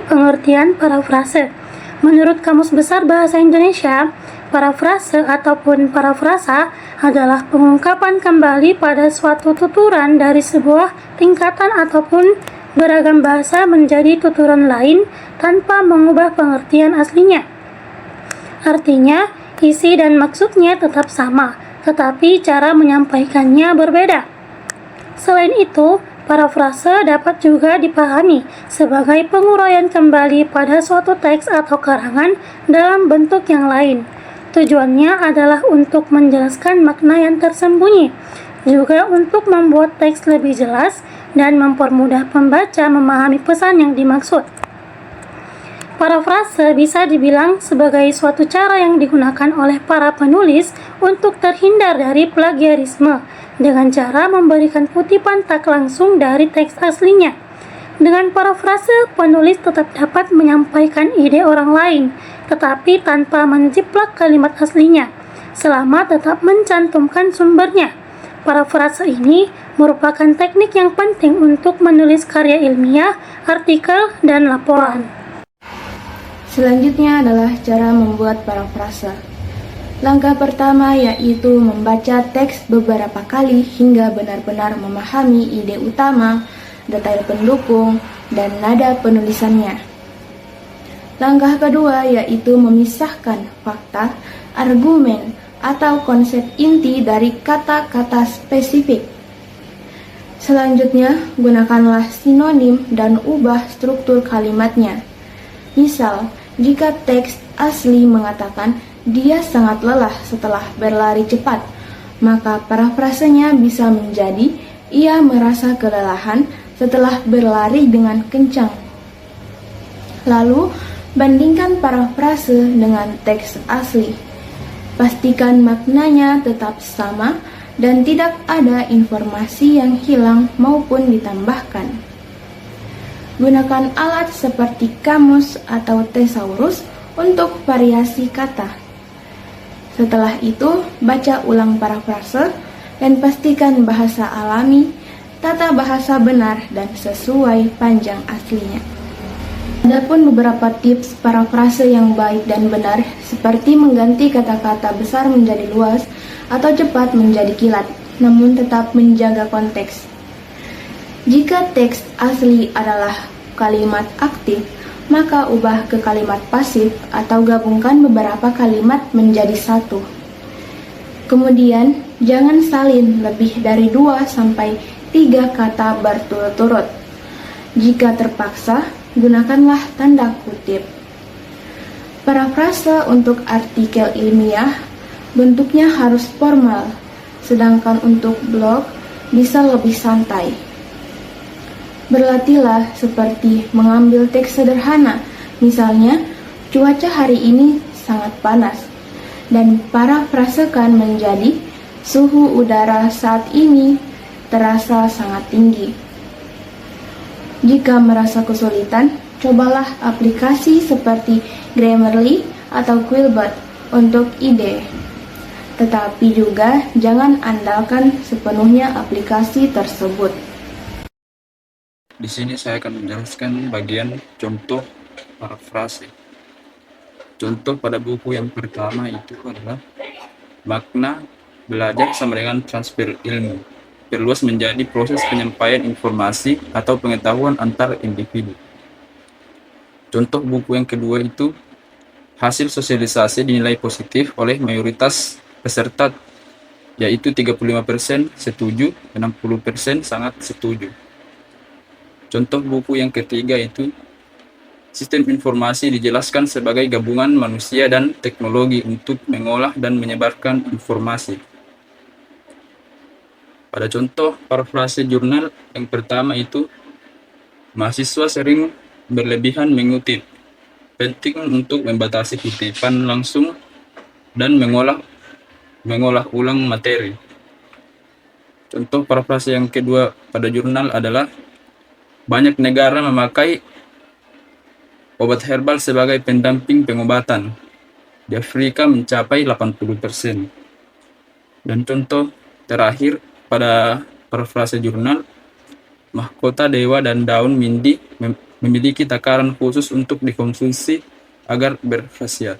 Pengertian parafrase. Menurut Kamus Besar Bahasa Indonesia, parafrase ataupun parafrasa adalah pengungkapan kembali pada suatu tuturan dari sebuah tingkatan ataupun beragam bahasa menjadi tuturan lain tanpa mengubah pengertian aslinya. Artinya, isi dan maksudnya tetap sama, tetapi cara menyampaikannya berbeda. Selain itu, parafrase dapat juga dipahami sebagai penguraian kembali pada suatu teks atau karangan dalam bentuk yang lain. Tujuannya adalah untuk menjelaskan makna yang tersembunyi, juga untuk membuat teks lebih jelas dan mempermudah pembaca memahami pesan yang dimaksud. Parafrase bisa dibilang sebagai suatu cara yang digunakan oleh para penulis untuk terhindar dari plagiarisme dengan cara memberikan kutipan tak langsung dari teks aslinya. Dengan parafrase, penulis tetap dapat menyampaikan ide orang lain, tetapi tanpa menjiplak kalimat aslinya, selama tetap mencantumkan sumbernya. Parafrase ini merupakan teknik yang penting untuk menulis karya ilmiah, artikel, dan laporan. Selanjutnya adalah cara membuat parafrase. Langkah pertama yaitu membaca teks beberapa kali hingga benar-benar memahami ide utama, detail pendukung, dan nada penulisannya. Langkah kedua yaitu memisahkan fakta, argumen, atau konsep inti dari kata-kata spesifik. Selanjutnya, gunakanlah sinonim dan ubah struktur kalimatnya. Misal, jika teks asli mengatakan dia sangat lelah setelah berlari cepat, maka parafrasenya bisa menjadi ia merasa kelelahan setelah berlari dengan kencang. Lalu, bandingkan parafrase dengan teks asli. Pastikan maknanya tetap sama dan tidak ada informasi yang hilang maupun ditambahkan. Gunakan alat seperti kamus atau thesaurus untuk variasi kata. Setelah itu, baca ulang parafrase dan pastikan bahasa alami, tata bahasa benar dan sesuai panjang aslinya. Adapun beberapa tips parafrase yang baik dan benar seperti mengganti kata-kata besar menjadi luas atau cepat menjadi kilat, namun tetap menjaga konteks. Jika teks asli adalah kalimat aktif, maka ubah ke kalimat pasif atau gabungkan beberapa kalimat menjadi satu. Kemudian, jangan salin lebih dari 2 sampai 3 kata berturut-turut. Jika terpaksa, gunakanlah tanda kutip. Parafrase untuk artikel ilmiah bentuknya harus formal, sedangkan untuk blog bisa lebih santai. Berlatihlah seperti mengambil teks sederhana, misalnya, cuaca hari ini sangat panas, dan parafrasekan menjadi suhu udara saat ini terasa sangat tinggi. Jika merasa kesulitan, cobalah aplikasi seperti Grammarly atau Quillbot untuk ide. Tetapi juga jangan andalkan sepenuhnya aplikasi tersebut. Di sini saya akan menjelaskan bagian contoh parafrase. Contoh pada buku yang pertama itu adalah makna belajar sama dengan transfer ilmu. Perluas menjadi proses penyampaian informasi atau pengetahuan antar individu. Contoh buku yang kedua itu hasil sosialisasi dinilai positif oleh mayoritas peserta, yaitu 35% setuju, 60% sangat setuju. Contoh buku yang ketiga itu sistem informasi dijelaskan sebagai gabungan manusia dan teknologi untuk mengolah dan menyebarkan informasi. Pada contoh parafrase jurnal yang pertama itu, mahasiswa sering berlebihan mengutip. Penting untuk membatasi kutipan langsung dan mengolah ulang materi. Contoh parafrase yang kedua pada jurnal adalah banyak negara memakai obat herbal sebagai pendamping pengobatan. Di Afrika mencapai 80%. Dan contoh terakhir pada parafrase jurnal, mahkota dewa dan daun mindi memiliki takaran khusus untuk dikonsumsi agar berkhasiat.